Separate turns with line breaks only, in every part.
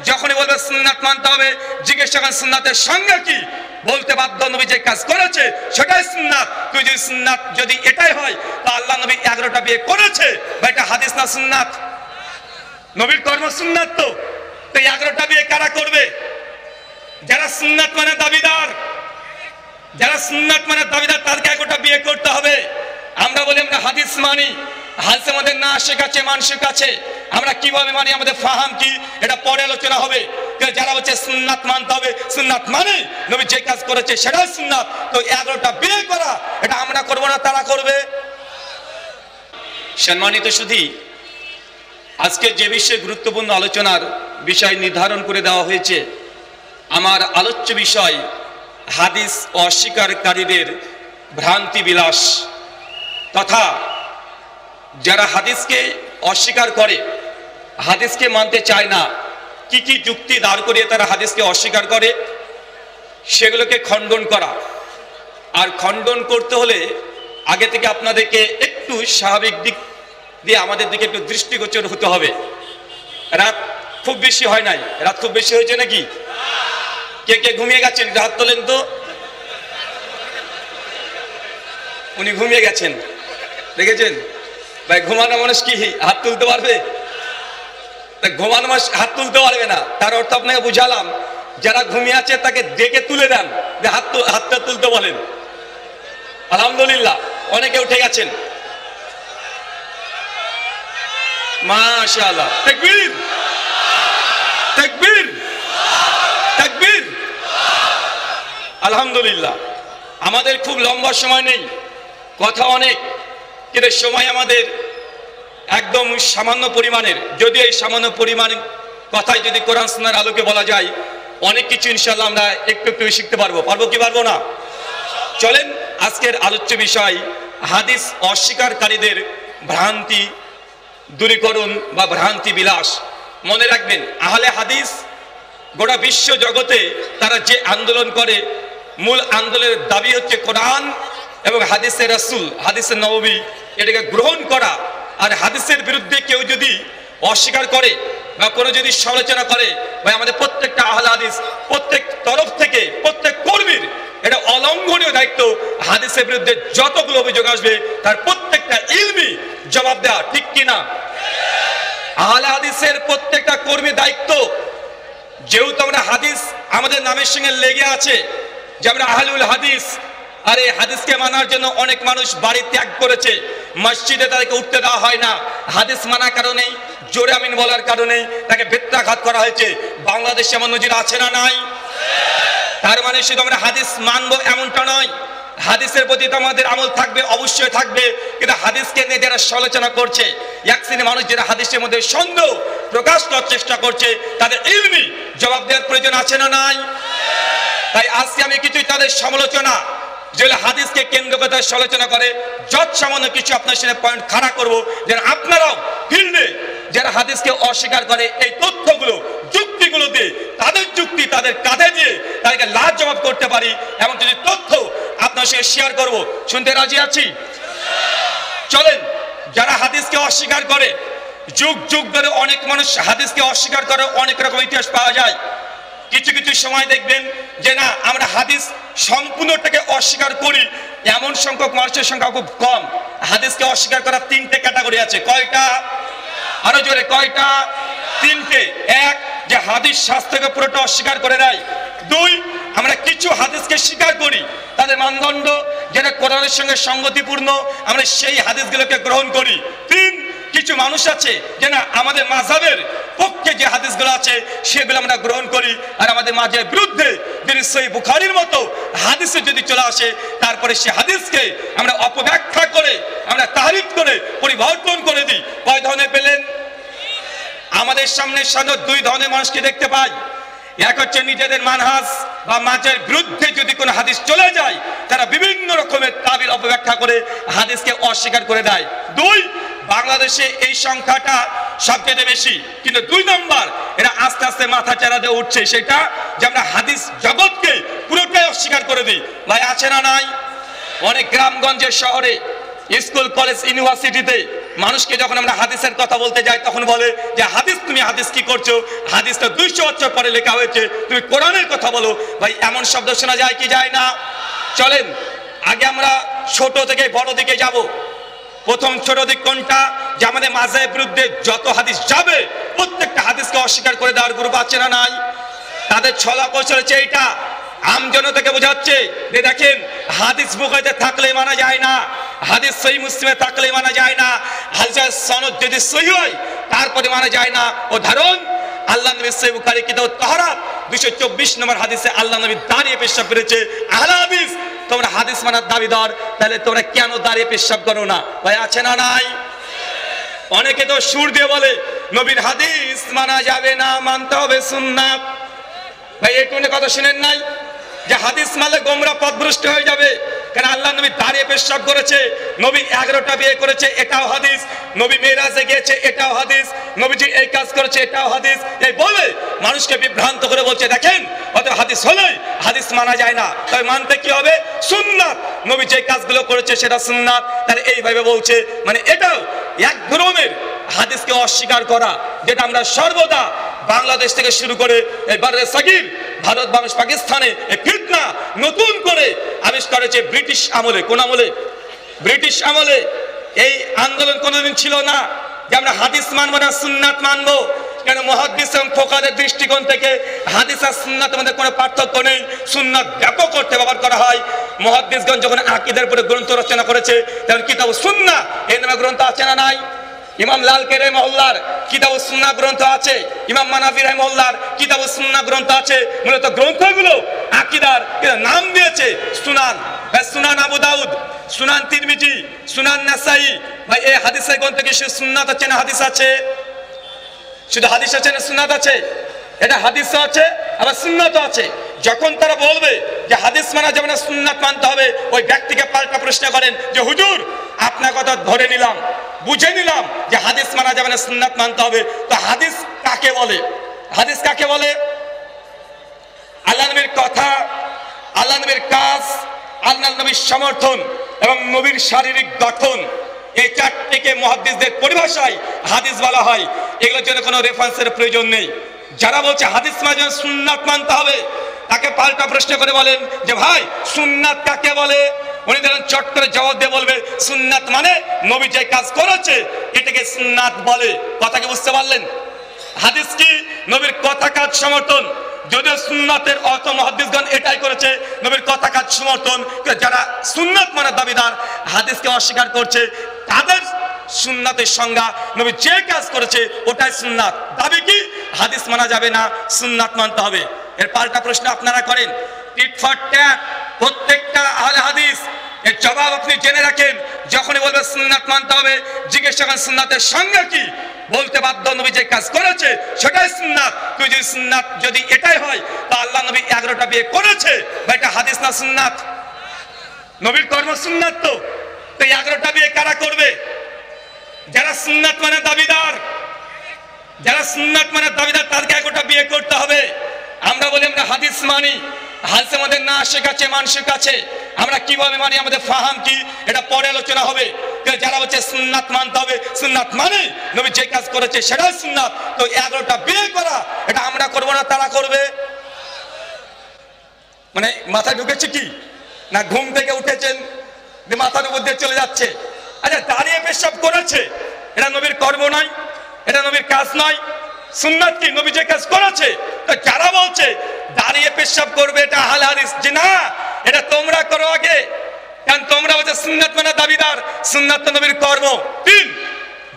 যখনই বলবে সুন্নাত মানতে হবে, জিজ্ঞেস করেন সুন্নাতের সঙ্গে কি, বলতে বাধ্য নবী যে কাজ করেছে সেটাই সুন্নাত। তুই যদি সুন্নাত যদি এটাই হয় তা আল্লাহ নবী 11টা বিয়ে করেছে, বা এটা হাদিস না সুন্নাত? নবীর কর্ম সুন্নাত। তো 11টা বিয়ে কারা করবে? যারা সুন্নাত মানে দাবিদার, যারা সুন্নাত মানে দাবিদার তাদেরকে 11টা বিয়ে করতে হবে। আমরা বলি আমরা হাদিস মানি, হাদিস আমাদের না শেখাচ্ছে মানুষের কাছে, আমরা কিভাবে মানি, আমাদের ফাহাম কি, এটা পরে আলোচনা হবে। যারা বলছে সুন্নাত মানতে হবে, সুন্নাত মানে নবী যে কাজ করেছে সেটাই সুন্নাত, তো 11টা বিয়ে করা এটা আমরা করব না, তারা করবে। সম্মানিত সুধী, আজকে যে বিষয়ে গুরুত্বপূর্ণ আলোচনার বিষয় নির্ধারণ করে দেওয়া হয়েছে, আমার আলোচ্য বিষয় হাদিস অস্বীকারীদের ভ্রান্তি বিলাস, তথা যারা হাদিসকে অস্বীকার করে, হাদিসকে মানতে চায় না, কি কি যুক্তি দাঁড় করিয়ে তারা হাদিসকে অস্বীকার করে, সেগুলোকে খণ্ডন করা। আর খণ্ডন করতে হলে আগে থেকে আপনাদেরকে একটু স্বাভাবিক দিক দিয়ে আমাদের দিকে একটু দৃষ্টিগোচর হতে হবে। রাত খুব বেশি হয় নাই, রাত খুব বেশি হয়েছে নাকি? কে কে ঘুমিয়ে গেছেন হাত তোলেন তো। উনি ঘুমিয়ে গেছেন, দেখেছেন ভাই? ঘুমানো মানুষ কি হাত তুলতে পারবে? ঘুমানো মানুষ হাত তুলতে পারবে না, তার অর্থ আপনাকে বুঝালাম, যারা ঘুমিয়ে আছে তাকে ডেকে তুলে দেন, হাতটা তুলতে বলেন। আলহামদুলিল্লাহ, অনেকে উঠে গেছেন, মাশাআল্লাহ। তাকবীর, তাকবীর, তাকবীর। আলহামদুলিল্লাহ। আমাদের খুব লম্বা সময় নেই, কথা অনেক, কিন্তু সময় আমাদের একদম সামান্য পরিমাণের। যদি এই সামান্য পরিমাণ কথাই যদি কোরআন সুন্নাহর আলোকে বলা যায়, অনেক কিছু ইনশাআল্লাহ আমরা একটু একটু শিখতে পারবো। পারবো কি পারবো না? চলেন আজকের আলোচ্য বিষয় হাদিস অস্বীকারীদের ভ্রান্তি দূরীকরণ বা ভ্রান্তি বিলাস। মনে রাখবেন, আহলে হাদিস গোটা বিশ্ব জগতে তারা যে আন্দোলন করে, মূল আন্দোলনের দাবি হচ্ছে কোরআন এবং হাদিসের রাসূল, হাদিসের নববী, এটাকে গ্রহণ করা। আর হাদিসের বিরুদ্ধে কেউ যদি অস্বীকার করে বা কোনো যদি সমালোচনা করে, ভাই আমাদের প্রত্যেকটা আহলে হাদিস, প্রত্যেক তরফ থেকে প্রত্যেক কর্মীর এটা অলঙ্ঘনীয় দায়িত্ব, হাদিসের বিরুদ্ধে যতগুলো অভিযোগ আসবে তার প্রত্যেকটা ইলমি জবাব দেওয়া, ঠিক কিনা? আহলে হাদিসের প্রত্যেকটা কর্মীর দায়িত্ব। যেহেতু আমরা হাদিস আমাদের নামের সঙ্গে লেগে আছে যে আমরা আহলুল হাদিস, আর এই হাদিসকে মানার জন্য অনেক মানুষ বাড়ি ত্যাগ করেছে, মসজিদে তাদেরকে উঠতে দেওয়া হয় না, হাদিস মানার কারণেই, জোরে আমিন বলার কারণেই তাকে বেত্রাঘাত করা হয়েছে। বাংলাদেশে এমন নজির আছে না নাই? তার মানে শুধু আমরা হাদিস মানবো এমনটা নয়, হাদিসের প্রতি তো আমাদের আমল থাকবে, অবশ্যই থাকবে, কিন্তু হাদিসকে নিয়ে যারা সমালোচনা করছে, এক শ্রেণীর মানুষ যারা হাদিসের মধ্যে সন্দেহ প্রকাশ করার চেষ্টা করছে, তাদের ইলমি জবাব দেওয়ার প্রয়োজন আছে না নাই? তাই আজকে আমি কিছুই তাদের সমালোচনা, যেগুলো হাদিসকে কেন্দ্র করে সমালোচনা করে, যত সামান্য কিছু আপনার সামনে পয়েন্ট খাড়া করবো, যেন আপনারাও ফিল্ডে যারা হাদিসকে অস্বীকার করে এই তথ্যগুলো, যুক্তিগুলো দিয়ে, তাদের যুক্তি তাদের কাঁধে দিয়ে তাদেরকে লাজ জবাব করতে পারি এমন কিছু তথ্য আপনার সঙ্গে শেয়ার করবো। শুনতে রাজি আছি? চলেন, যারা হাদিসকে অস্বীকার করে, যুগ যুগ ধরে অনেক মানুষ হাদিসকে অস্বীকার করে, অনেক রকম ইতিহাস পাওয়া যায়। কিছু কিছু সময় দেখবেন যে না, আমরা হাদিস সম্পূর্ণটাকে অস্বীকার করি, এমন সংখ্যক মানুষের সংখ্যা খুব কম। হাদিসকে অস্বীকার করার 3টে ক্যাটাগরি আছে। কয়টা? আরো জোরে, কয়টা? 3টে। এক, যে হাদিস শাস্ত্রকে পুরোটা অস্বীকার করে দেয়। 2, আমরা কিছু হাদিসকে স্বীকার করি, তাদের মানদণ্ড যেটা কোরআনের সঙ্গে সঙ্গতিপূর্ণ, আমরা সেই হাদিসগুলোকে গ্রহণ করি। 3, কিছু মানুষ আছে যে না, আমাদের মাযহাবের পক্ষে যে হাদিসগুলো আছে সেগুলো আমরা গ্রহণ করি, আর আমাদের মাযহাবের বিরুদ্ধে যদি সহিহ বুখারীর মতো হাদিসে যদি চলে আসে, তারপরে সে হাদিসকে আমরা অপব্যাখ্যা করে, আমরা তাহরিফ করে, পরিবর্তন করে দিই। কয় ধরনের পেলেন? আমাদের সামনে সাধারণত 2 ধরনের মানুষকে দেখতে পাই। এক হচ্ছে নিজেদের মানহাজ বা মাযহাবের বিরুদ্ধে যদি কোনো হাদিস চলে যায়, তারা বিভিন্ন রকমের তাবিল অপব্যাখ্যা করে হাদিসকে অস্বীকার করে দেয়। 2, বাংলাদেশে এই সংখ্যাটা সবচেয়ে বেশি, কিন্তু 2 নম্বর, এরা আস্তে আস্তে মাথা চারা দিয়ে উঠছে, সেটা যে আমরা হাদিস জগৎকে পুরোটাই অস্বীকার করে দিই। ভাই আছে না নাই? অনেক গ্রামগঞ্জের শহরে, স্কুল কলেজ ইউনিভার্সিটিতে মানুষকে যখন আমরা হাদিসের কথা বলতে যাই তখন বলে যে হাদিস, তুমি হাদিস কি করছো? হাদিস তো 200 বছর পরে লেখা হয়েছে, তুমি কোরআনের কথা বলো। ভাই এমন শব্দ শোনা যায় কি যায় না? চলেন আগে আমরা ছোট থেকে বড় দিকে যাব। প্রথম ছোট দিক কোনটা? যে আমাদের মাযহাবের বিরুদ্ধে যত হাদিস যাবে প্রত্যেকটা হাদিসকে অস্বীকার করে দেওয়ার গ্রুপ আছে না নাই? তাদের ছলা কৌশল হচ্ছে এইটা, আমজনতাকে বোঝাচ্ছে যে দেখেন হাদিস বুখারীতে থাকলে মানা যায় না, হাদিস সহিহ মুসলিমে থাকলে মানা যায় না, হাদিসের সনদ যদি সহিহ হয় তারপরে মানা যায় না। উদাহরণ, আল্লাহ নবী সহিহ বুখারী কিতাব তাহারাত 224 নম্বর হাদিসে আল্লাহ নবী দাঁড়িয়ে পেশাব করেছে। আহলে হাদিস তোমরা হাদিস মানার দাবিদার, তাহলে তোমরা কেন দাঁড়িয়ে পেশাব করো না? ভাই আছে না নাই? অনেকে তো সুর দিয়ে বলে নবীর হাদিস মানা যাবে না, মানতে হবে সুন্নাত। ভাই এই টুনে কথা শুনেন নাই যে হাদিস মানলে গোমরাহ পথভ্রষ্ট হয়ে যাবে? কারণ আল্লাহ নবী দাঁড়িয়ে পেশাব করেছে, নবী 11টা বিয়ে করেছে, এটাও হাদিস, নবী মেরাজে গিয়েছে, এটাও হাদিস, নবীজি এই কাজ করেছে, এটাও হাদিস। এই বলে মানুষকে বিভ্রান্ত করে বলছে দেখেন অত হাদিস হলেই হাদিস মানা যায় না, তবে মানতে কি হবে? সুন্নাত। নবী যে কাজগুলো করেছে সেটা সুন্নাত। তাহলে এইভাবে বলছে, মানে এটাও এক ধরনের হাদিসকে অস্বীকার করা, যেটা আমরা সর্বদা বাংলাদেশ থেকে শুরু করে এই বারে সাগির ভারত, বাংলাদেশ, পাকিস্তানে এই ফিতনা নতুন করে আবিষ্কার হয়েছে ব্রিটিশ আমলে। কোন আমলে? ব্রিটিশ আমলে। এই আন্দোলন কোনোদিন ছিল না যে আমরা হাদিস মানবো না সুন্নাত মানবো। কেন? মুহাদ্দিস এবং ফুকাহাদের দৃষ্টিকোণ থেকে হাদিস আর সুন্নাতের মধ্যে কোনো পার্থক্য নেই। সুন্নাত ব্যাপক অর্থে ব্যবহার করা হয়। মুহাদ্দিসগণ যখন আকীদার উপরে গ্রন্থ রচনা করেছে তখন কিতাব সুন্নাহ এই নামে গ্রন্থ আছে না নাই? ইমাম লালকে রাহিমাহুল্লাহর কিতাবুস সুন্নাহ গ্রন্থ আছে, ইমাম মানাফি রাহিমাহুল্লাহর কিতাবুস সুন্নাহ গ্রন্থ আছে। মূলত গ্রন্থগুলো আকীদার নাম দিয়েছে সুনান। সুনান আবু দাউদ, সুনান তিরমিজি, সুনান নাসাই। ভাই এই হাদিসের গ্রন্থে কি শুধু সুন্নাত আছে না হাদিস আছে? শুধু হাদিস আছে না সুন্নাত আছে? এটা হাদিসও আছে আবার সুন্নাতও আছে। যখন তারা বলবে যে হাদিস মানা যাবে না সুন্নাত মানতে হবে, ওই ব্যক্তিকে পাল্টা প্রশ্ন করেন যে হুজুর আপনার কথা ধরে নিলাম, বুঝে নিলাম যে হাদিস মানা যাবে না সুন্নাত মানতে হবে, তো হাদিস কাকে বলে? হাদিস কাকে বলে? আল্লাহ নবীর কথা, আল্লাহ নবীর কাজ, আল্লাহ নবীর সমর্থন এবং নবীর শারীরিক গঠন, এই চারটিকে মুহাদ্দিসদের পরিভাষায় হাদিস বলা হয়। এগুলোর জন্য কোনো রেফারেন্সের প্রয়োজন নেই। যারা বলছে হাদিস মানে সুন্নাত মানতে হবে, তাকে পাল্টা প্রশ্ন করে বলেন যে ভাই সুন্নাত কাকে বলে? উনি ধরেন চট করে জবাব দিয়ে বলবে সুন্নাত মানে নবী যে কাজ করেছে এটাকে সুন্নাত বলে। কথাকে বুঝতে পারলেন? হাদিস কি? নবীর কথা কাজ সমর্থন। যদিও সুন্নাতের অর্থ মুহাদ্দিসগণ এটাই করেছে, নবীর কথা কাজ সমর্থন। যারা সুন্নাত মানার দাবিদার, হাদিসকে অস্বীকার করছে, তাদের সুন্নাতের সংজ্ঞা নবী যে কাজ করেছে ওটাই সুন্নাত। দাবি কি? হাদিস মানা যাবে না, সুন্নাত মানতে হবে। এর পাল্টা প্রশ্ন আপনারা করেন টিট ফর ট্যাট, প্রত্যেকটা আহলে হাদিস এর জবাব আপনি জেনে রাখেন। যখনই বলবে সুন্নাত মানতে হবে, জিজ্ঞেস করেন সুন্নাতের সংজ্ঞা কি? বলতে বাধ্য নবী যে কাজ করেছে সেটাই সুন্নাত। তুই যদি সুন্নাত যদি এটাই হয় তা আল্লাহ নবী 11টা বিয়ে করেছে, বা এটা হাদিস না সুন্নাত? নবীর কর্ম সুন্নাত। তো 11টা বিয়ে কারা করবে? যারা সুন্নাত মানে দাবিদার। যারা সুন্নাত মানে দাবিদার তাদেরকে 11টা বিয়ে করতে হবে। আমরা বলি আমরা হাদিস মানি, হাদিসের মধ্যে না শেখাচ্ছে মানসিক আছে। আমরা কিভাবে মানি, আমাদের ফাহাম কি, এটা পরে আলোচনা হবে। যারা বলছে সুন্নাত মানতে হবে, সুন্নাত মানে নবী যে কাজ করেছে সেটাই সুন্নাত, তো 11টা বিয়ে করা এটা আমরা করবো না তারা করবে। মানে মাথায় ঢুকেছে কি না ঘুম থেকে উঠেছেন মাথার উপর দিয়ে চলে যাচ্ছে? আচ্ছা দাঁড়িয়ে পেশাব করেছে, এটা নবীর কর্ম নয়, এটা নবীর কাজ নয়। সুন্নাত কি? নবী যে কাজ করেছে। তো যারা বলছে দাঁড়িয়ে পেশাব করবে এটা আহলে হাদিস, যে না এটা তোমরা করো আগে, কারণ তোমরা বলছে সুন্নাত মানে দাবিদার, সুন্নাত তো নবীর কর্ম। 3,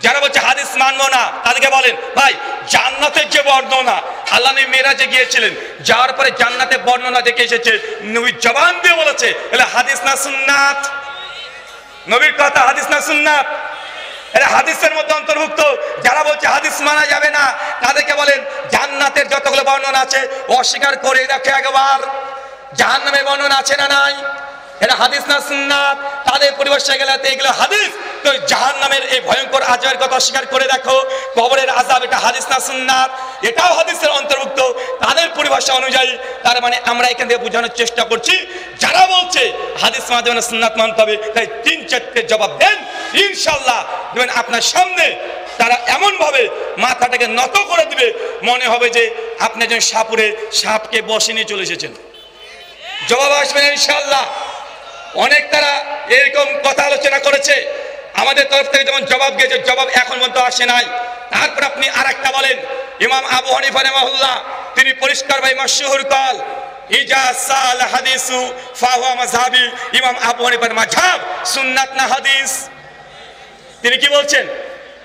যারা বলছে হাদিস মানবো না তাদেরকে বলেন ভাই জান্নাতের যে বর্ণনা আল্লাহ নবী মেরাজে গিয়েছিলেন, যাওয়ার পরে জান্নাতের বর্ণনা দেখে এসেছে, নবী জবান দিয়ে বলেছে এলে হাদিস না সুন্নাত? নবীর কথা হাদিস না সুন্নাত? এটা হাদিসের মধ্যে অন্তর্ভুক্ত। যারা বলছে হাদিস মানা যাবে না তাদেরকে বলেন জান্নাতের যতগুলো বর্ণনা আছে অস্বীকার করে দেখে একবার। জাহান্নামের বর্ণনা আছে না নাই? এটা হাদিস না সুন্নাত? তাদের পরিভাষায় গেলে এগুলো হাদিস। তো জাহান্নামের এই ভয়ঙ্কর আযাবের কথা অস্বীকার করে দেখো, কবরের আযাব এটা হাদিস না সুন্নাত? এটাও হাদিসের অন্তর্ভুক্ত তাদের পরিভাষা অনুযায়ী। তার মানে আমরা এখান থেকে বোঝানোর চেষ্টা করছি যারা বলছে হাদিস মানতে হবে না সুন্নাত মানতে হবে, তাই 3-4টে জবাব দেন ইনশাআল্লাহ দেখবেন আপনার সামনে তারা এমন ভাবে মাথাটাকে নত করে দিবে, মনে হবে যে আপনি একজন সাপুরে সাপকে বসে নিয়ে চলে এসেছেন। জবাব আসবে না ইনশাআল্লাহ। অনেক তারা এরকম কথা আলোচনা করেছে, আমাদের তরফ থেকে যেমন জবাব দিয়েছে, জবাব এখন পর্যন্ত আসে নাই। তারপর আপনি আরেকটা বলেন, ইমাম আবু হানিফা রাহিমাহুল্লাহ তিনি পরিষ্কার ভাই মাশহুর কাল ইজা সাল হাদিসু ফাহুয়া মাযহাবি, ইমাম আবু হানিফার মাযহাব সুন্নাত না হাদিস। তিনি কি বলছেন,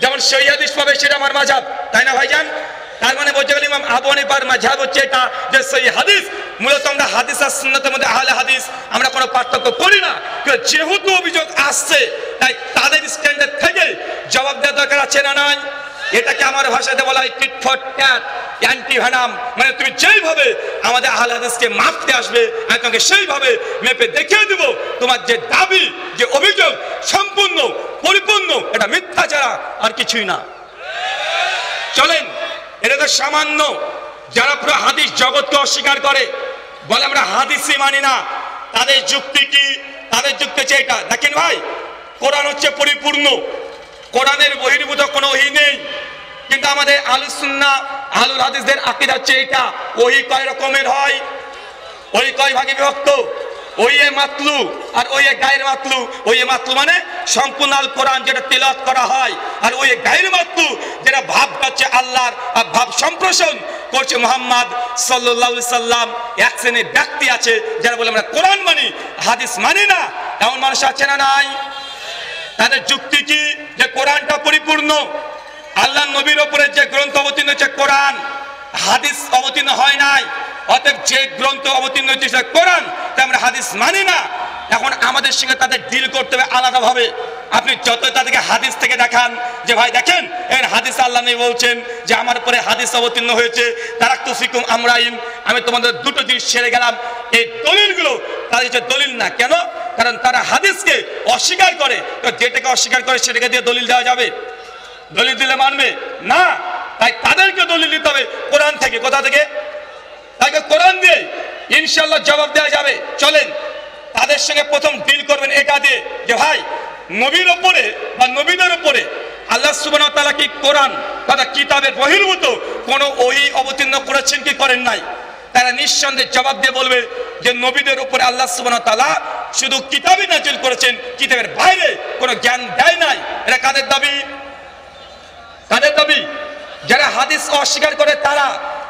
যেমন সহিহ হাদিস পাবে সেটা আমার মাযহাব, তাই না ভাইজান? তার মানে বলতে গেলে ইমাম আবু হানিফার মাযহাব হচ্ছে এটা যে সহিহ হাদিস। মূলত আমরা হাদিস আর সুন্নাতের মধ্যে আহলে হাদিস আমরা কোনো পার্থক্য করি না। যেহেতু অভিযোগ আসছে তাই তাদের স্ট্যান্ডার্ড থেকে জবাব দেওয়া দরকার আছে না নাই? এটাকে আমার ভাষাতে বলা হয় টিট ফর ট্যাট, অ্যান্টি ভ্যানাম। মানে তুমি যেইভাবে আমাদের আহলে হাদিসকে মাপতে আসবে আমি তোমাকে সেইভাবে মেপে দেখিয়ে দেব তোমার যে দাবি, যে অভিযোগ সম্পূর্ণ পরিপূর্ণ, এটা মিথ্যা ছাড়া আর কিছুই না। চলেন, এটা তো সামান্য। যারা পুরো হাদিস জগৎকে অস্বীকার করে, বলে আমরা হাদিসই মানি না, তাদের যুক্তি কি? তাদের যুক্তি হচ্ছে এটা, দেখেন ভাই, কোরআন হচ্ছে পরিপূর্ণ, কোরআনের বহির্ভূত কোনো ওহী নেই। কিন্তু আমাদের আহলুস সুন্নাহ আহলুল হাদিসদের আকীদা হচ্ছে এটা, ওহী কয় রকমের হয়, ওহী কয় ভাগে বিভক্ত, ওহী মাতলু আর ওহী গায়র মাতলু। ওহী মাতলু মানে সম্পূর্ণ আল কোরআন যেটা তেলাওয়াত করা হয়, আর ওহী গায়র মাতলু যেটা ভাব করছে আল্লাহর, আর ভাব সম্প্রসারণ করছে মুহাম্মদ সাল্লাল্লাহু আলাইহি সাল্লাম। এক শ্রেণীর ব্যক্তি আছে যারা বলে আমরা কোরআন মানি হাদিস মানি না, এমন মানুষ আছে না নাই? তাদের যুক্তি কি? যে কোরআনটা পরিপূর্ণ, আল্লাহ নবীর উপরে যে গ্রন্থ অবতীর্ণ হচ্ছে কোরআন, হাদিস অবতীর্ণ হয় নাই, অতএব যে গ্রন্থ অবতীর্ণ হচ্ছে সেটা কোরআন, তাই আমরা হাদিস মানি না। এখন আমাদের সঙ্গে তাদের ডিল করতে হবে আলাদাভাবে। আপনি যতই তাদেরকে হাদিস থেকে দেখান যে ভাই দেখেন এখানে হাদিস আল্লাহ নেই বলছেন যে আমার উপরে হাদিস অবতীর্ণ হয়েছে, তারাক্তু ফিকুম আমরাইন, আমি তোমাদের দুটো জিনিস ছেড়ে গেলাম, এই দলিলগুলো তাদের হচ্ছে দলিল না। কেন? কারণ তারা হাদিসকে অস্বীকার করে। তো যেটাকে অস্বীকার করে সেটাকে দিয়ে দলিল দেওয়া যাবে? দলিল দিলে মানবে না। তাই তাদেরকে দলিল দিতে হবে কোরআন থেকে। কোথা থেকে? তাকে কোরআন দিয়ে ইনশাআল্লাহ জবাব দেওয়া যাবে। চলেন, তাদের সঙ্গে প্রথম ডিল করবেন এটা দিয়ে যে ভাই নবীর উপরে বা নবীদের উপরে আল্লাহ সুবহানাহু ওয়া তাআলা কি কোরআন তথা কিতাবের বহির্ভূত কোনো ওহী অবতীর্ণ করেছেন কি করেন নাই? তারা নিঃসন্দেহে জবাব দিয়ে বলবে যে নবীদের উপরে আল্লাহ সুবহানাহু ওয়া তাআলা শুধু কিতাবই নাযিল করেছেন, কিতাবের বাইরে কোনো জ্ঞান দেয় নাই। এটা কাদের দাবি? কাদের দাবি? যারা হাদিস অস্বীকার করে তারা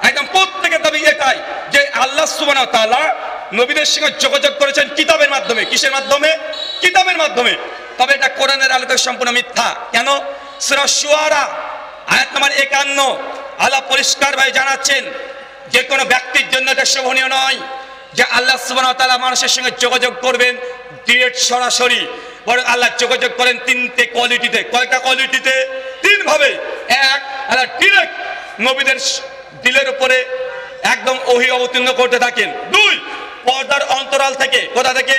একদম প্রত্যেকের দাবি এটাই যে আল্লাহ সুবহানাহু ওয়া তাআলা নবীদের সঙ্গে যোগাযোগ করেছেন কিতাবের মাধ্যমে। কিসের মাধ্যমে? কিতাবের মাধ্যমে। তবে এটা কোরআনের আলোকে সম্পূর্ণ মিথ্যা। কেন? সূরা শুআরা আয়াত নম্বর 51 আল্লাহ পরিষ্কারভাবে জানাচ্ছেন যে কোনো ব্যক্তির জন্য এটা শোভনীয় নয় যে আল্লাহ সুবহানাহু ওয়া তাআলা মানুষের সঙ্গে যোগাযোগ করবেন ডিরেক্ট সরাসরি, বরং আল্লাহ যোগাযোগ করেন তিনটে কোয়ালিটিতে। কয়টা কোয়ালিটিতে? তিন ভাবে। এক, আল্লাহ ডিরেক্ট নবীদের দিলের উপরে একদম ওহী অবতীর্ণ করতে থাকেন। দুই, পর্দার অন্তরাল থেকে। কোথা থেকে?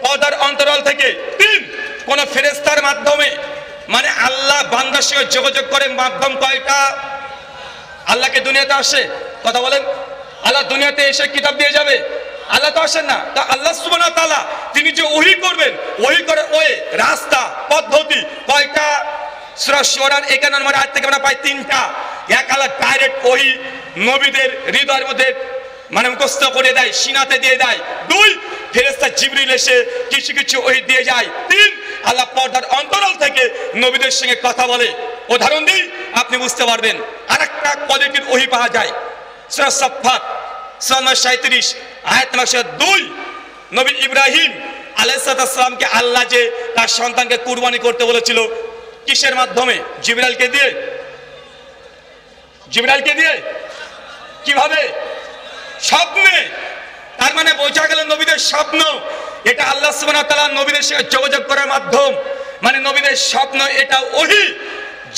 পর্দার অন্তরাল থেকে। তিন, কোন ফেরেশতার মাধ্যমে। মানে আল্লাহ বান্দার সঙ্গে যোগাযোগ করেন মাধ্যম কয়টা? আল্লাহকে দুনিয়াতে আসে, কথা বলেন, আল্লাহ দুনিয়াতে এসে কিতাব দিয়ে যাবে? আল্লাহ তো আসেন না। তা আল্লাহ সুবহানাহু ওয়া তাআলা তিনি যে ওহী করবেন, ওহী করে ওই রাস্তা পদ্ধতি কয়টা? সূরা শুআরার 51 নম্বর আয়াত থেকে আমরা পাই তিনটা। এক, আল্লাহ ডাইরেক্ট ওহী নবীদের হৃদয়ের মধ্যে মানে মুখস্থ করে দেয়, সিনাতে দিয়ে দেয়। দুই, ফেরেশতা জিবরিল এসে কিছু কিছু ওহী দিয়ে যায়। তিন, আল্লাহ পর্দার অন্তরাল থেকে নবীদের সঙ্গে কথা বলে। উদাহরণ দিই আপনি বুঝতে পারবেন। আরেকটা কোয়ালিটির ওহী পাওয়া যায় সূরা সাফফাত সূরা 37 আয়াত নম্বর 2। নবী ইব্রাহিম আলাইহিস সালামকে আল্লাহ যে তার সন্তানকে কুরবানি করতে বলেছিল কিসের মাধ্যমে? জিবরাইলকে দিয়ে। জিবরাইলকে দিয়ে। কিভাবে? স্বপ্নে। তার মানে বোঝা গেল নবীদের স্বপ্ন এটা আল্লাহ সুবহানাহু ওয়া তাআলা নবীদের সঙ্গে যোগাযোগ করার মাধ্যম। মানে নবীদের স্বপ্ন এটা ওহী।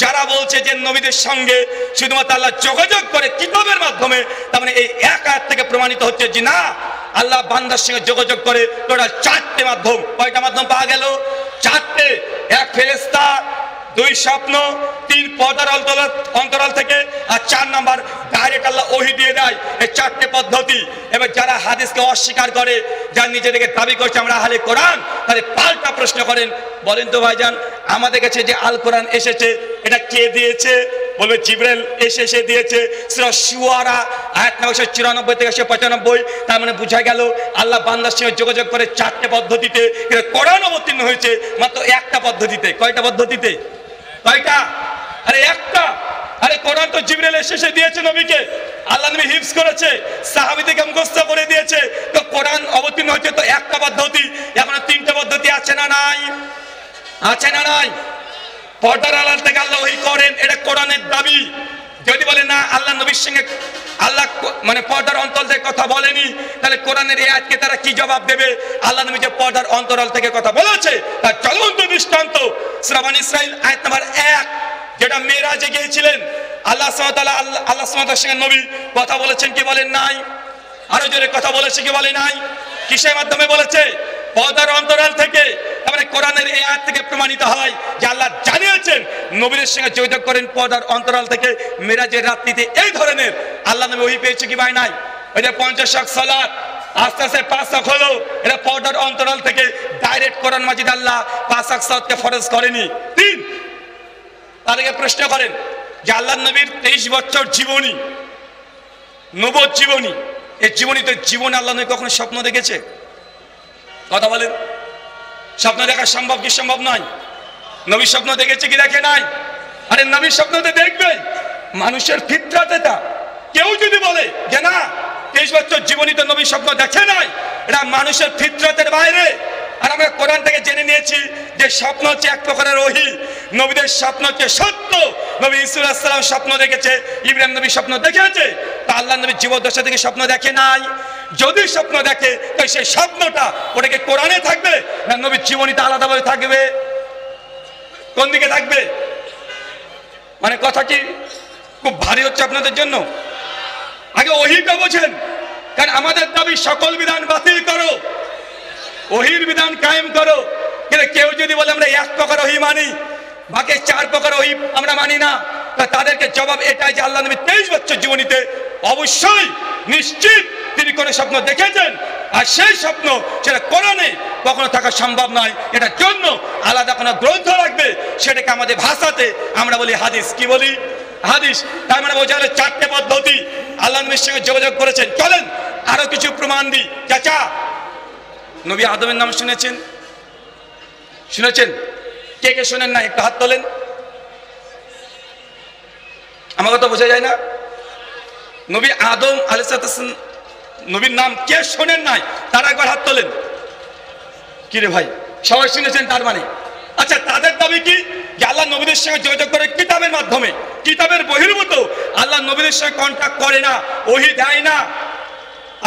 যারা বলছে যে নবীদের সঙ্গে শুধুমাত্র আল্লাহ যোগাযোগ করে কিতাবের মাধ্যমে, তার মানে এই এক আয়াত থেকে প্রমাণিত হচ্ছে যে না, আল্লাহ বান্দার সঙ্গে যোগাযোগ করে টোটাল চারটে মাধ্যম। কয়টা মাধ্যম পাওয়া গেল? চারটে। এক, ফেরেশতা। দুই, স্বপ্ন। তিন, পর্দার অন্তরাল থেকে। আর চার নাম্বার ডাইরেক্ট আল্লাহ ওহী দিয়ে দেয়। এই চারটে পদ্ধতি। এবার যারা হাদিস হাদিসকে অস্বীকার করে, যার নিজেদেরকে দাবি করছে আমরা আহলে কোরআন, তাহলে পাল্টা প্রশ্ন করেন, বলেন তো ভাইজান আমাদের কাছে যে আল কোরআন এসেছে এটা কে দিয়েছে? বলবে জিবরাইল এসে দিয়েছে। সূরা শুআরা আয়াত নম্বর 94 থেকে 95। তার মানে বোঝা গেল আল্লাহ বান্দার সঙ্গে যোগাযোগ করে 4টে পদ্ধতিতে, কিন্তু কোরআন অবতীর্ণ হয়েছে মাত্র একটা পদ্ধতিতে। কয়টা পদ্ধতিতে? কয়টা? আরে একটা। আরে কোরআন তো জিবরাইল এসে দিয়েছে নবীকে, আল্লাহ নবী হিফজ করেছে, সাহাবীদেরকে মুখস্থ করে দিয়েছে। তো কোরআন অবতীর্ণ হয়েছে তো একটা পদ্ধতি, এখন 3টে পদ্ধতি আছে না নাই? আছে না নাই? পর্দার আড়াল থেকে আল্লাহ ওহী করেন, এটা কোরআনের দাবি। যদি বলে না আল্লাহ নবীর সঙ্গে আল্লাহ মানে পর্দার অন্তর থেকে কথা বলেনি, তাহলে কোরআনের এই আয়াতকে তারা কি জবাব দেবে? আল্লাহ নবী যে পর্দার অন্তরাল থেকে কথা বলেছে তার জ্বলন্ত দৃষ্টান্ত সূরা বনী ইসরাঈল আয়াত নম্বর 1, যেটা মেরাজে গিয়েছিলেন আল্লাহ সুবহানাহু ওয়া তাআলা, আল্লাহ সুবহানাহু ওয়া তাআলার সঙ্গে নবী কথা বলেছেন কি বলেন নাই? আরো জোরে কথা বলেছে কি বলে নাই? কিসের মাধ্যমে বলেছে? পর্দার অন্তরাল থেকে। তারপরে কোরআনের এই আয়াত থেকে প্রমাণিত হয় যে আল্লাহ জানিয়েছেন নবীর সঙ্গে যোগাযোগ করেন পর্দার অন্তরাল থেকে। মেরাজের রাত্রিতে এই ধরনের আল্লাহ নবী ওহী পেয়েছে কি ভাই নাই? ওই যে 50 ওয়াক্ত সালাত আস্তে আস্তে 5 ওয়াক্ত হলো, এটা পর্দার অন্তরাল থেকে ডাইরেক্ট কোরআন মাজিদ আল্লাহ 5 ওয়াক্ত সালাতকে ফরজ করেনি। 3 তাদেরকে প্রশ্ন করেন যে আল্লাহ নবীর 23 বছর জীবনী, নবুয়ত জীবনী, এই জীবনীতে জীবনে আল্লাহ নবী কখনো স্বপ্ন দেখেছে? কথা বলেন। স্বপ্ন দেখা সম্ভব কি সম্ভব নয়? নবী স্বপ্ন দেখেছে কি দেখে নাই? আরে নবীর স্বপ্ন তো দেখবে, মানুষের ফিতরাত এটা। কেউ যদি বলে যে না 23 বছর জীবনীতে নবী স্বপ্ন দেখে নাই, এটা মানুষের ফিতরাতের বাইরে। আর আমরা কোরআন থেকে জেনে নিয়েছি যে স্বপ্ন হচ্ছে এক প্রকারের ওহী, নবীদের স্বপ্ন হচ্ছে সত্য। নবী ঈসা আলাইহিস সালাম স্বপ্ন দেখেছে, ইব্রাহিম নবী স্বপ্ন দেখেছে, তা আল্লাহ নবী জীবদ্দশা থেকে স্বপ্ন দেখে নাই। যদি স্বপ্ন দেখে তো সেই স্বপ্নটা ওটাকে কোরআনে থাকবে না নবীর জীবনীতে আলাদাভাবে থাকবে? কোন দিকে থাকবে? মানে কথা কি খুব ভারী হচ্ছে আপনাদের জন্য? আগে ওহীটা বোঝেন, কারণ আমাদের দাবি সকল বিধান বাতিল করো, ওহীর বিধান কায়েম করো। কিন্তু কেউ যদি বলে আমরা এক প্রকার ওহী মানি, বাকি 4 প্রকার ওহী আমরা মানি না, তাদেরকে জবাব এটাই যে আল্লাহ নবী 23 বছর জীবনীতে অবশ্যই নিশ্চিত তিনি কোন স্বপ্ন দেখেছেন, আর সেই স্বপ্ন সেটা কোরআনে কখনো থাকা সম্ভব নয়। এটার জন্য আলাদা কোনো গ্রন্থ রাখবে, সেটাকে আমাদের ভাষাতে আমরা বলি হাদিস। কি বলি? হাদিস। তার মানে বোঝা গেল 4টে পদ্ধতি আল্লাহ নবীর সঙ্গে যোগাযোগ করেছেন। চলেন আরো কিছু প্রমাণ দিই। চাচা, নবী আদমের নাম শুনেছেন? শুনেছেন? কে কে শোনেন না একটু হাত তোলেন। আমার কথা বোঝা যায় না? নবী আদম আলাইহিস সালাম নবীর নাম কে শোনেন নাই? তারা একবার হাত তোলেন। কি রে ভাই, সবাই শুনেছেন তার মানে? আচ্ছা, তাদের দাবি কি? যে আল্লাহ নবীদের সঙ্গে যোগাযোগ করে কিতাবের মাধ্যমে, কিতাবের বহির্ভূত আল্লাহ নবীদের সঙ্গে কন্ট্যাক্ট করে না, ওহী দেয় না।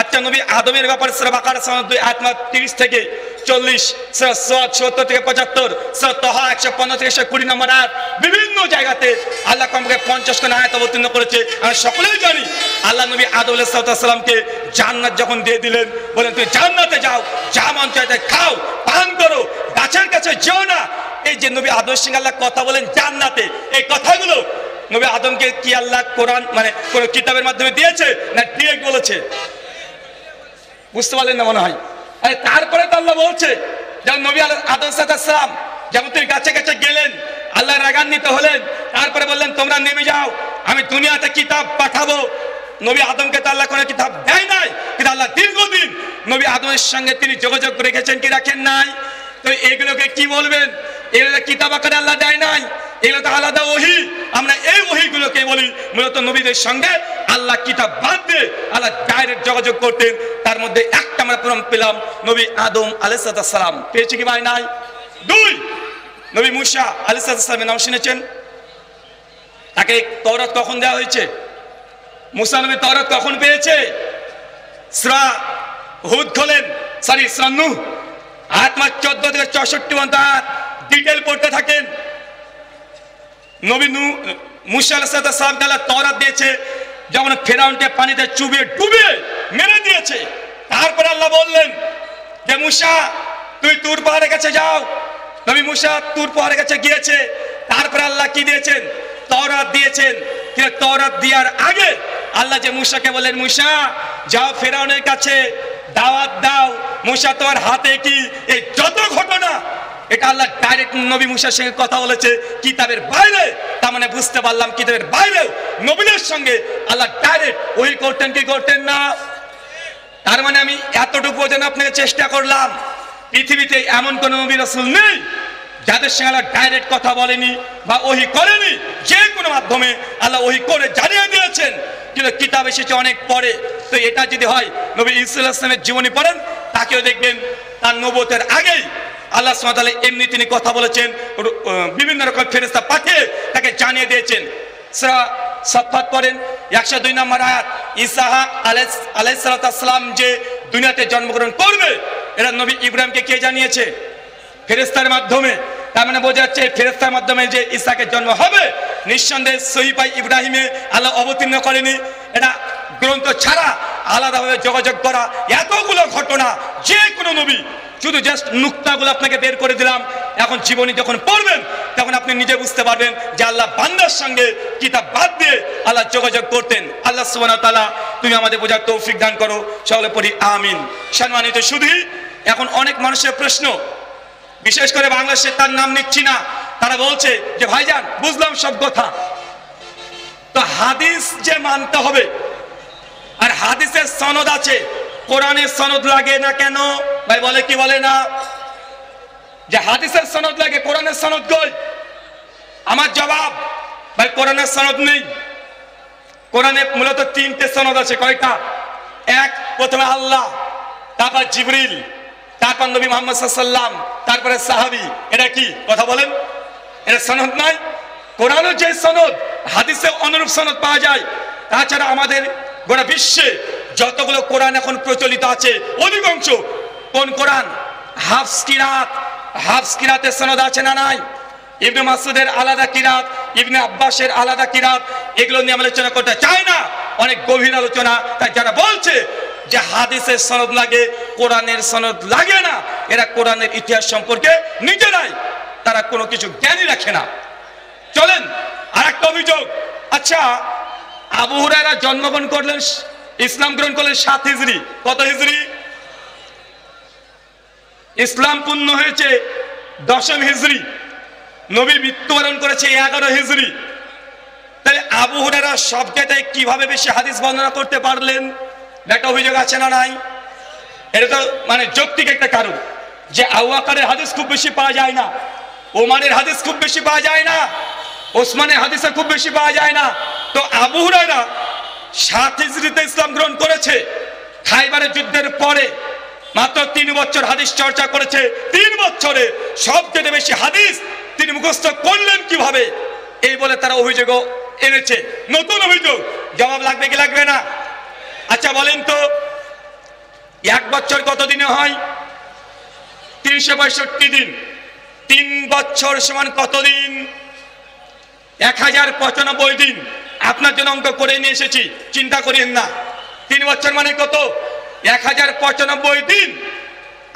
আচ্ছা, নবী আদমের ব্যাপারে সূরা বাকারা 2 আয়াত 30 থেকে 40, সূরা সাদ 70 থেকে 75, সূরা তাহা 115 থেকে 120 নম্বর আয়াত, বিভিন্ন জায়গাতে আল্লাহ কমপক্ষে 50 খানা আয়াত অবতীর্ণ করেছে। আমরা সকলেই জানি আল্লাহ নবী আদম আলাইহিস সালামকে জান্নাত যখন দিয়ে দিলেন, বলেন তুই জান্নাতে যাও, যা মন চায় তাই খাও, পান করো, গাছের কাছে যেও না। এই যে নবী আদমের সঙ্গে আল্লাহ কথা বলেন জান্নাতে, এই কথাগুলো নবী আদমকে কি আল্লাহ কোরআন মানে কোন কিতাবের মাধ্যমে দিয়েছে না ডিরেক্ট বলেছে? বুঝতে পারলেন না মনে হয়? আরে তারপরে তো আল্লাহ বলছে, যেমন নবী আদম সালাম যেমন তুই গাছে গাছে গেলেন, আল্লাহ রাগান্বিত হলেন, তারপরে বললেন তোমরা নেমে যাও, আমি দুনিয়াতে কিতাব পাঠাবো। নবী আদমকে তো আল্লাহ কোনো কিতাব দেয় নাই, কিন্তু আল্লাহ দীর্ঘদিন নবী আদমের সঙ্গে তিনি যোগাযোগ রেখেছেন কি রাখেন নাই? তো এগুলোকে কি বলবেন? এগুলো কিতাব আকারে আল্লাহ দেয় নাই, এগুলো তো আলাদা ওহী। আমরা এই ওহীগুলোকে বলি মূলত নবীদের সঙ্গে আল্লাহ কিতাব বাদ দিয়ে আল্লাহ ডাইরেক্ট যোগাযোগ করতেন। তার মধ্যে একটা আমরা প্রমাণ পেলাম, নবী আদম আলাইহিস সালাম পেয়েছে কি ভাই নাই? 2, নবী মূসা আলাইহিস সালামের নাম শুনেছেন? তাকে তওরাত কখন দেওয়া হয়েছে? মূসা নবী তওরাত কখন পেয়েছে? সূরা হুদ খোলেন, সূরা নূহ আয়াত 14 থেকে 64 পর্যন্ত ডিটেইল পড়তে থাকেন। নবী মূসা আলাইহিস সালামকে আল্লাহ তওরাত দিয়েছে, যখন ফেরাউনকে পানিতে চুবিয়ে ডুবিয়ে মেরে দিয়েছে। তারপরে আল্লাহ বললেন যে মূসা তুই তুর পাহাড়ের কাছে যাও। নবী মূসা তুর পাহাড়ের কাছে গিয়েছে। তারপরে আল্লাহ কি দিয়েছেন? তওরাত দিয়েছেন। কিন্তু তওরাত দেওয়ার আগে আল্লাহ যে মূসাকে বলেন মূসা যাও ফেরাউনের কাছে, দাওয়াত দাও, মুসা তোমার হাতে কি, এই যত ঘটনা এটা আল্লাহ ডাইরেক্ট নবী মুসার সঙ্গে কথা বলেছে কিতাবের বাইরে। তার মানে বুঝতে পারলাম কিতাবের বাইরেও নবীদের সঙ্গে আল্লাহ ডাইরেক্ট ওই করতেন কি করতেন না। তার মানে আমি এতটুকু বোঝানো আপনাকে চেষ্টা করলাম, পৃথিবীতে এমন কোন নবী রাসূল নেই যাদের সঙ্গে আল্লাহ ডাইরেক্ট কথা বলেনি বা ওহী করেনি। যে কোনো মাধ্যমে আল্লাহ ওহী করে জানিয়ে দিয়েছেন, কিন্তু কিতাব এসেছে অনেক পরে। তো এটা যদি হয়, নবী ঈসা আলাইহিস সালামের জীবনী পড়েন, তাকেও দেখবেন তার নবুয়তের আগেই আল্লাহ সুবহানাহু ওয়া তাআলা এমনি তিনি কথা বলেছেন, বিভিন্ন রকম ফেরেশতা পাঠিয়ে তাকে জানিয়ে দিয়েছেন। সূরা সাফফাত পড়েন 102 নম্বর আয়াত, ঈসা আলাইহিস সালাম যে দুনিয়াতে জন্মগ্রহণ করবে, এটা নবী ইব্রাহিমকে কে জানিয়েছে? ফেরেশতার মাধ্যমে। তার মানে বোঝা যাচ্ছে ফেরেশতার মাধ্যমে যে ঈসাকে জন্ম হবে, নিঃসন্দেহে সহিফায় ইব্রাহিমে আল্লাহ অবতীর্ণ করেনি। এটা গ্রন্থ ছাড়া আলাদাভাবে যোগাযোগ করা এতগুলো ঘটনা, যে কোনো নবী, শুধু জাস্ট নুক্তাগুলো আপনাকে বের করে দিলাম। এখন জীবনী যখন পড়বেন তখন আপনি নিজে বুঝতে পারবেন যে আল্লাহ বান্দার সঙ্গে কিতাব বাদ দিয়ে আল্লাহ যোগাযোগ করতেন। আল্লাহ সুবহানাহু ওয়া তাআলা তুমি আমাদের বোঝার তৌফিক দান করো, সকলে পড়ি আমিন। সম্মানিত শুধুই এখন অনেক মানুষের প্রশ্ন, বিশেষ করে বাংলাদেশে তার নাম নিচ্ছি না, তারা বলছে যে ভাইজান বুঝলাম সব কথা, তো হাদিস যে মানতে হবে, আর হাদিসের সনদ আছে, কোরআনের সনদ লাগে না কেন? ভাই বলে কি বলে না যে হাদিসের সনদ লাগে, কোরআনের সনদ কই? আমার জবাব, ভাই কোরআনের সনদ নেই। কোরআনে মূলত 3টে সনদ আছে। কয়টা? এক, প্রথমে আল্লাহ, তারপর জিবরিল, তারপর নবী মুহাম্মদ সাল্লাল্লাহু আলাইহি ওয়াসাল্লাম, তারপরে সাহাবী। এটা কি কথা বলেন? এটা সনদ নাই। কোরআনে যে সনদ, হাদিসে অনুরূপ সনদ পাওয়া যায়। তাছাড়া আমাদের গোটা বিশ্বে যতগুলো কোরআন এখন প্রচলিত আছে, অধিকাংশ কোন কোরআন? হাফস কিরাত। হাফস কিরাতের সনদ আছে না নাই? ইবনে মাসউদের আলাদা কিরাত, ইবনে আব্বাসের আলাদা কিরাত, এগুলো নিয়ে আলোচনা করতে চাই না, অনেক গভীর আলোচনা। তাই যারা বলছে যে হাদিসের সনদ লাগে, কোরআনের সনদ লাগে না, এরা কোরআনের ইতিহাস সম্পর্কে নিজেরাই তারা কোনো কিছু জ্ঞানই রাখে না। চলেন আরেকটা অভিযোগ। আচ্ছা, আবু হুরায়রা জন্মগ্রহণ করলেন, ইসলাম গ্রহণ করলেন 7 হিজরি। কত হিজরি? ইসলাম পূর্ণ হয়েছে 10ম হিজরি। নবী মৃত্যুবরণ করেছে 11 হিজরি। তাহলে আবু হুরায়রা সব জায়গায় কিভাবে বেশি হাদিস বর্ণনা করতে পারলেন? একটা অভিযোগ আছে না নাই? এটা তো মানে যৌক্তিক একটা কারণ যে আবু বকরের হাদিস খুব বেশি পাওয়া যায় না, ওমরের হাদিস খুব বেশি পাওয়া যায় না, ওসমানের হাদিসে খুব বেশি পাওয়া যায় না। তো আবু হুরায়রা 7 হিজরিতে ইসলাম গ্রহণ করেছে। খাইবারের যুদ্ধের পরে মাত্র 3 বছর হাদিস চর্চা করেছে। 3 বছরে সবচেয়ে বেশি হাদিস তিনি মুখস্থ করলেন কিভাবে? এই বলে তারা অভিযোগ এনেছে। নতুন অভিযোগ, জবাব লাগবে কি লাগবে না? আচ্ছা বলেন তো, 1 বছর কত দিনে হয়? 365 দিন। 3 বছর সমান কত দিন? 1095 দিন। আপনার জন্য অঙ্ক করে নিয়ে এসেছি, চিন্তা করেন না। 3 বছর মানে কত? 1095 দিন।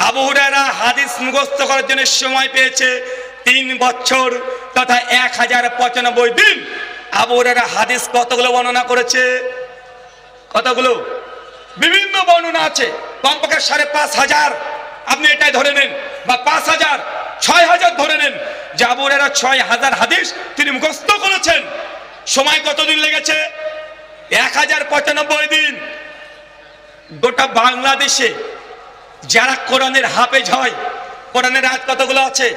আবু হুরায়রা হাদিস মুখস্থ করার জন্য সময় পেয়েছে 3 বছর তথা 1095 দিন। আবু হুরায়রা হাদিস কতগুলো বর্ণনা করেছে? কতগুলো? বিভিন্ন বর্ণনা আছে, কমপক্ষে 5,500। আপনি এটাই ধরে নেন, বা 5,000, 6,000 ধরে নেন যে আবু হুরায়রা 6,000 হাদিস তিনি মুখস্থ করেছেন। সময় কতদিন লেগেছে? 1095 দিন। গোটা বাংলাদেশে যারা কোরআনের হাফেজ হয়, কোরআনের আয়াত কতগুলো আছে?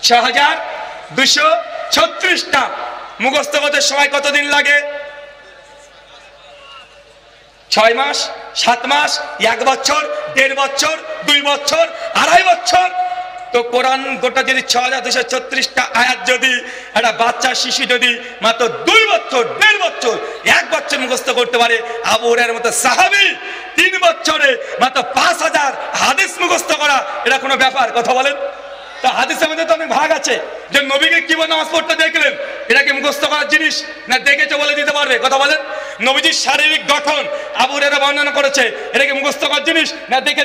6,236টা। মুখস্থ করতে সময় কতদিন লাগে? 6 মাস, 7 মাস, 1 বছর, 1.5 বছর, 2 বছর, 2.5 বছর। তো কোরআন গোটা যদি 6,236টা আয়াত যদি একটা বাচ্চা শিশু যদি মাত্র 2 বছর, 1.5 বছর, 1 বছর মুখস্থ করতে পারে, আবু হুরায়রার মতো সাহাবী 3 বছরে মাত্র 5,000 হাদিস মুখস্থ করা, এটা কোনো ব্যাপার? কথা বলেন তো। হাদিসের মধ্যে তো অনেক ভাগ আছে, যে নবীকে কিভাবে নামাজ পড়তে দেখলেন, এটা কি মুখস্থ করার জিনিস না দেখেছে বলে দিতে পারবে? কথা বলেন। নবীজির শারীরিক গঠন আবু হুরায়রা বর্ণনা করেছে, এটা কি মুখস্থ করার জিনিস না দেখে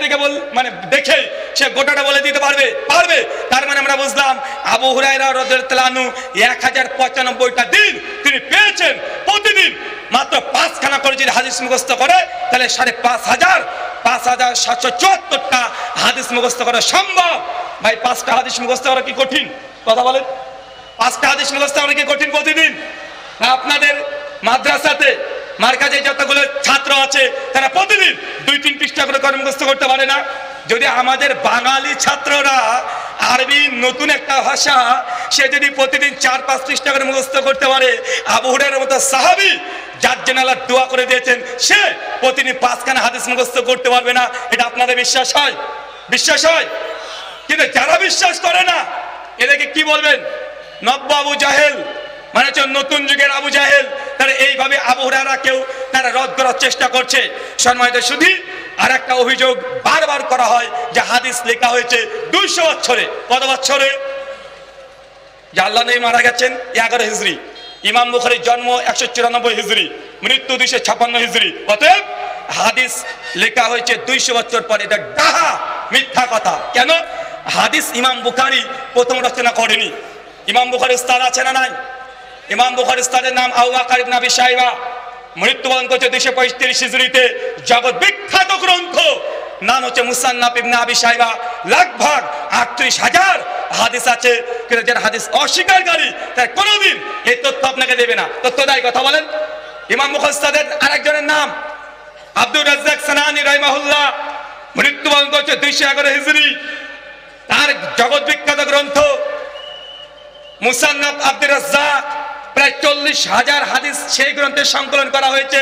মানে দেখে সে গোটাটা বলে দিতে পারবে? পারবে। তার মানে আমরা বুঝলাম আবু হুরায়রা রাদিয়াল্লাহু আনহু 1095টা দিন তিনি পেয়েছেন। প্রতিদিন মাত্র 5খানা করে যদি হাদিস মুখস্থ করে, তাহলে 5,500 5774টা হাদিস মুখস্থ করা সম্ভব। ভাই 5টা হাদিস মুখস্থ করা কি কঠিন? কথা বলেন, 5টা হাদিস মুখস্থ করা কি কঠিন প্রতিদিন? আপনাদের মাদ্রাসাতে মার্কাজে যতগুলো ছাত্র আছে তারা প্রতিদিন 2-3 পৃষ্ঠা করে মুখস্থ করতে পারে না? যদি আমাদের বাঙালি ছাত্ররা আরবি নতুন একটা ভাষা সে যদি প্রতিদিন 4-5 পৃষ্ঠা করে মুখস্থ করতে পারে, আবু হুরায়রার মতো সাহাবী যার জন্য আল্লাহ দোয়া করে দিয়েছেন সে প্রতিদিন 5খানা হাদিস মুখস্থ করতে পারবে না, এটা আপনাদের বিশ্বাস হয়? বিশ্বাস হয়? কিন্তু যারা বিশ্বাস করে না এদেরকে কি বলবেন? নব্য আবু জাহেল, মানে হচ্ছে নতুন যুগের আবু জাহেল। তারা এইভাবে আবু হুরায়রাকেও তারা রদ করার চেষ্টা করছে। সম্মানিত শুধু আর একটা অভিযোগ বারবার করা হয় যে হাদিস লেখা হয়েছে 200 বছরে। কত বছরে? যে আল্লাহ নবী মারা গেছেন 11 হিজরি, ইমাম বুখারীর জন্ম 194 হিজরি, মৃত্যু 256 হিজরি। অতএব হাদিস লেখা হয়েছে 200 বছর পরে। এটা ডাহা মিথ্যা কথা। কেন? হাদিস ইমাম বুখারী প্রথম রচনা করেনি। ইমাম বুখারীর উস্তাদ আছে না নাই? ইমাম বুখারীর উস্তাদের নাম আবু বকর ইবনে আবি শাইবা, মৃত্যুবরণ করেছে 235 হিজরিতে। জগৎ বিখ্যাত গ্রন্থ নাম হচ্ছে মুসান্নাফ ইবনে আবি শাইবা। লগভগ 38,000 হাদিস আছে। কিন্তু যারা হাদিস অস্বীকারী তার কোনোদিন এই তথ্য আপনাকে দেবে না। তথ্য দেয়, কথা বলেন। ইমাম বুখারীর উস্তাদের আরেকজনের নাম আব্দুর রাজ্জাক সানানি রাহিমাহুল্লাহ, মৃত্যুবরণ করেছে 211 হিজরি। তার জগৎ বিখ্যাত গ্রন্থ মুসান্নাফ আব্দুর রাজ্জাক, প্রায় 40,000 হাদিস সেই গ্রন্থে সংকলন করা হয়েছে।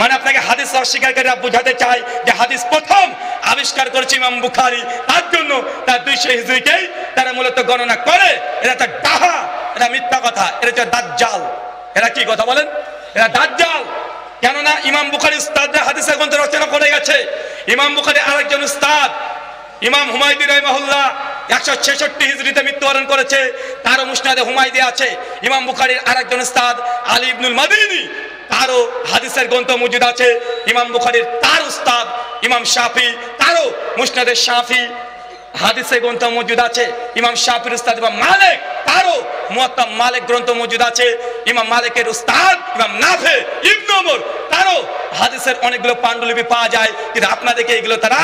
মানে আপনাকে হাদিস অস্বীকারীরা বোঝাতে চায় যে হাদিস প্রথম আবিষ্কার করেছে ইমাম বুখারী, তার জন্য তার 200 হিজরিকেই তারা মূলত গণনা করে। এটা একটা ডাহা, এটা মিথ্যা কথা, এটা হচ্ছে দাজ্জাল। এরা কি কথা বলেন? এরা দাজ্জাল। কেননা ইমাম বুখারী উস্তাদরা হাদিসের গ্রন্থ রচনা করে গেছে। ইমাম বুখারী আরেকজন উস্তাদ ইমাম হুমায়দি রাহিমাহুল্লাহ 166 হিজরিতে মৃত্যুবরণ করেছে, তারও মুসনাদে হুমায়দি আছে। ইমাম বুখারীর আরেকজন উস্তাদ আলী ইবনুল মাদিনী, তারও হাদিসের গ্রন্থ মজুদ আছে। ইমাম বুখারীর তার উস্তাদ ইমাম শাফি, তারও মুসনাদে শাফি হাদিসের গ্রন্থ মজুদ আছে। ইমাম শাফির উস্তাদ ইমাম মালিক, তারও মুয়াত্তা মালিক গ্রন্থ মজুদ আছে। ইমাম মালিকের উস্তাদ ইমাম নাফে ইবনে ওমর, তারও হাদিসের অনেকগুলো পাণ্ডুলিপি পাওয়া যায়। কিন্তু আপনাদেরকে এগুলো তারা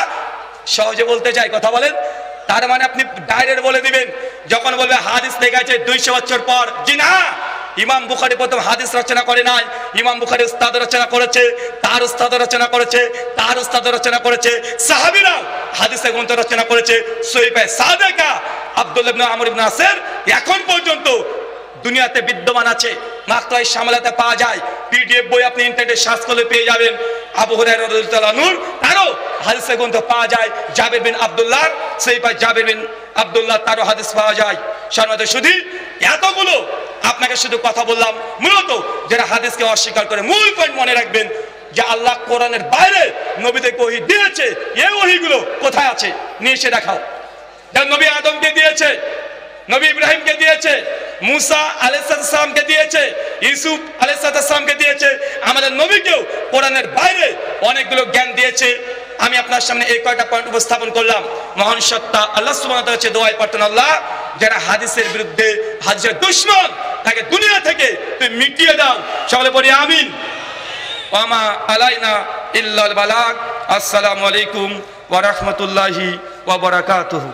সহজে বলতে চাই। কথা বলেন। তার মানে আপনি ডাইরেক্ট বলে দিবেন যখন বলবে হাদিস লেখা আছে 200 বছর পর। জি না, ইমাম বুখারী প্রথম হাদিস রচনা করে নাই। ইমাম বুখারী উস্তাদ রচনা করেছে, তার উস্তাদ রচনা করেছে, তার উস্তাদ রচনা করেছে। সাহাবীরা হাদিসের গ্রন্থ রচনা করেছে। সহিহ সাদেকা আব্দুল্লাহ ইবনে আমর ইবনে আসের এখন পর্যন্ত দুনিয়াতে বিদ্যমান আছে। মাকতায়ে শামালাতে পাওয়া যায়। পিডিএফ বই আপনি ইন্টারনেটে সার্চ করলে পেয়ে যাবেন। আবু হুরায়রা রাদিয়াল্লাহু আনহু তারও হাদিসের গ্রন্থ পাওয়া যায়। জাবের বিন আব্দুল্লাহ, সেই জাবের বিন আব্দুল্লাহ তারও হাদিস পাওয়া যায়। সম্মানিত শুধু এতগুলো আপনাকে শুধু কথা বললাম মূলত যারা হাদিসকে অস্বীকার করে। মূল পয়েন্ট মনে রাখবেন যে আল্লাহ কোরআনের বাইরে নবীদেরকে ওহী দিয়েছে। এই ওহীগুলো কোথায় আছে নিয়ে এসে দেখাও। যারা নবী আদমকে দিয়েছে, নবী ইব্রাহিমকে দিয়েছে, মুসা আলাইহিস সালামকে দিয়েছে, ইউসুফ আলাইহিস সালামকে দিয়েছে, আমাদের নবীকেও কোরআনের বাইরে অনেকগুলো জ্ঞান দিয়েছে। আমি আপনার সামনে এই কয়টা পয়েন্ট উপস্থাপন করলাম। মহান সত্তা আল্লাহ সুবহানাহু ওয়া তাআলার কাছে দোয়া প্রার্থনা, আল্লাহ যারা হাদিসের বিরুদ্ধে, হাদিসের দুশমন, তাকে দুনিয়া থেকে তুমি মিটিয়ে দাও। সকলে বলি আমিন। ওয়া মা আলাইনা ইল্লাল বালাগ। আসসালামু আলাইকুম ওয়া রাহমাতুল্লাহি ওয়া বারাকাতুহু।